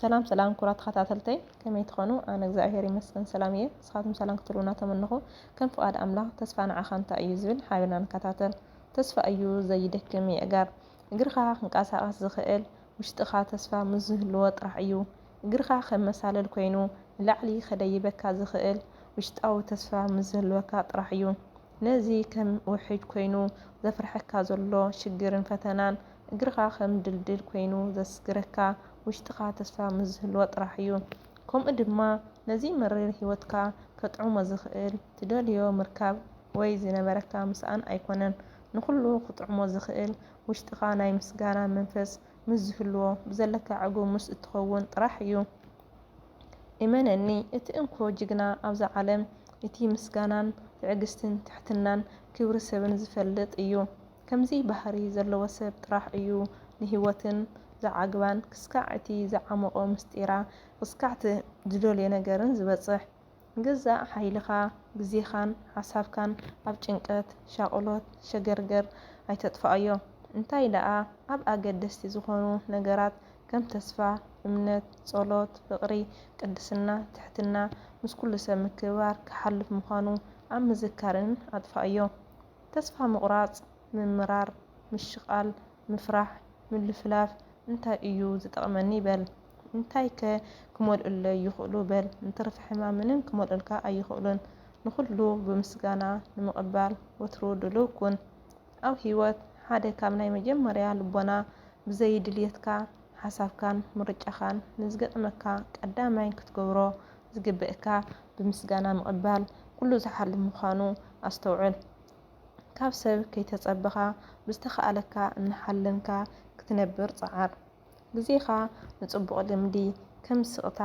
سلام سلام كرات خاتاتلتي كما يتخونوا أنا እግዚአብሔር ይመስገን ሰላም እየ ንስኻትኩም ሰላም ክትብሉና ተመንኹ ከም ፍቃድ ኣምላኽ ተስፋ ንዓኻ እንታይ እዩ ዝብል ሓቢርና ንከታተል ተስፋ እዩ ዘይደክም ይእጋር እግርኻ ክንቀሳቐስ ዝኽእል ውሽጥኻ ተስፋ ምስ ዝህልዎ ጥራሕ እዩ እግርኻ ከም መሳለል ኮይኑ ንላዕሊ ከደይበካ ዝኽእል ውሽጣዊ ተስፋ ምስ ዝህልወካ ጥራሕ እዩ ነዚ ከም ውሕጅ ኮይኑ ዘፍርሐካ ዘሎ ሽግርን ፈተናን እግርኻ ከም ድልድል ኮይኑ ዘስግረካ ውሽጥኻ ተስፋ ምስ ዝህልዎ ጥራሕ እዩ ከምኡ ድማ ነዚ መሪር ሂወትካ ከጥዕሞ ዝኽእል ትደልዮ ምርካብ ወይ ዝነበረካ ምስኣን ኣይኮነን ንኩሉ ክጥዕሞ ዝኽእል ውሽጥኻ ናይ ምስጋና መንፈስ ምስ ዝህልዎ ብዘለካ ዕጉም ምስ እትኸውን ጥራሕ እዩ እመነኒ እቲ እንኮ ጅግና ኣብዛ ዓለም እቲ ምስጋናን ትዕግስትን ትሕትናን ክብሪ ሰብን ዝፈልጥ እዩ ከምዚ ባህሪ ዘለዎ ሰብ ጥራሕ እዩ ንሂወትን ዘዓግባን ክስካዕ እቲ ዘዓመቆ ምስጢራ ክስካዕ ዝደልዮ ነገርን ዝበፅሕ ገዛእ ሓይልኻ ግዜኻን ሓሳብካን ኣብ ጭንቀት ሻቅሎት ሸገርገር ኣይተጥፍኣዮ እንታይ ደኣ ኣብ ኣገደስቲ ዝኾኑ ነገራት ከም ተስፋ እምነት ጸሎት ፍቕሪ ቅድስና ትሕትና ምስ ኩሉ ሰብ ምክብባር ክሓልፍ ምዃኑ ኣብ ምዝካርን ኣጥፍኣዮ ተስፋ ምቑራጽ ምምራር ምሽቓል ምፍራሕ ምልፍላፍ እንታይ እዩ ዝጠቕመኒ በል እንታይ ከ ክመልኡለ ይኽእሉ በል እንትርፊ ሕማም ምንም ክመልኡልካ ኣይኽእሉን ንኩሉ ብምስጋና ንምቕባል ወትሩ ድሉው ኩን ኣብ ሂወት ሓደ ካብ ናይ መጀመርያ ልቦና ብዘይድልየትካ ሓሳብካን ምርጫኻን ንዝገጥመካ ቀዳማይ ክትገብሮ ዝግብእካ ብምስጋና ምቕባል ኩሉ ዝሓልፍ ምዃኑ ኣስተውዕል ካብ ሰብ ከይተፀበኻ ብዝተኸኣለካ እናሓለምካ ክትነብር ፀዓር ግዜኻ ንፅቡቕ ልምዲ ከም ስቕታ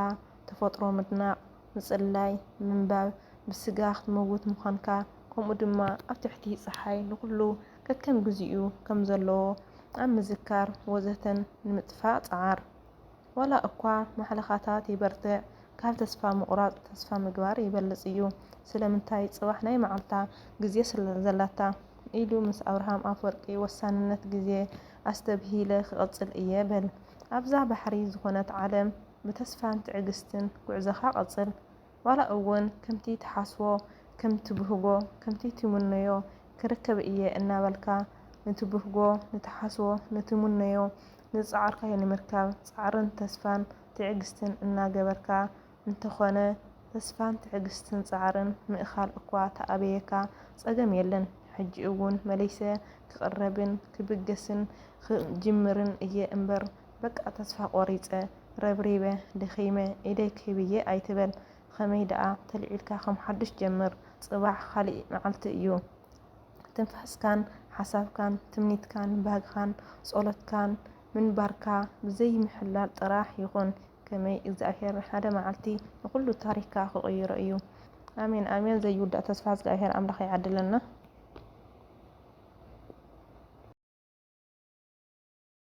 ተፈጥሮ ምድናቕ ምፅላይ ምንባብ ብስጋ ክትመውት ምዃንካ ከምኡ ድማ ኣብ ትሕቲ ፀሓይ ንኩሉ ከከም ግዚኡ ከም ዘለዎ ኣብ ምዝካር ወዘተን ንምጥፋእ ፀዓር ዋላ እኳ ማሕለኻታት ይበርትዕ ካብ ተስፋ ምቑራፅ ተስፋ ምግባር ይበልፅ እዩ ስለምንታይ ፅባሕ ናይ መዓልታ ግዜ ስለዘላታ ኢሉ ምስ ኣብርሃም ኣፈወርቂ ወሳንነት ግዜ ኣስተብሂለ ክቕፅል እየ በል ኣብዛ ባሕሪ ዝኾነት ዓለም ብተስፋን ትዕግስትን ጉዕዞኻ ቐፅል ዋላ እውን ከምቲ ተሓስቦ ከምትብህጎ ከምቲ ትምነዮ ክርከብ እየ እናበልካ ንትብህጎ ንተሓስቦ ንትምነዮ ንዝፀዓርካዮ ንምርካብ ፃዕርን ተስፋን ትዕግስትን እናገበርካ እንተኾነ ተስፋን ትዕግስትን ፃዕርን ምእኻል እኳ ተኣበየካ ፀገም የለን ሕጂ እውን መለይሰ ክቕረብን ክብገስን ክጅምርን እየ እምበር በቃ ተስፋ ቆሪፀ ረብሪበ ደኺመ ኢደይ ክህብየ ኣይትበል ከመይ ደኣ ተልዒልካ ከም ሓድሽ ጀምር ፅባሕ ካሊእ መዓልቲ እዩ ትንፋስካን ሓሳብካን ትምኒትካን ባህግኻን ጸሎትካን ምንባርካ ብዘይምሕላል ጥራሕ ይኹን ከመይ እግዚኣብሔር ሓደ መዓልቲ ንኩሉ ታሪክካ ክቕይሮ እዩ ኣሜን ኣሜን ዘይውዳእ ተስፋ እግዚኣብሔር ኣምላኽ ይዓድለና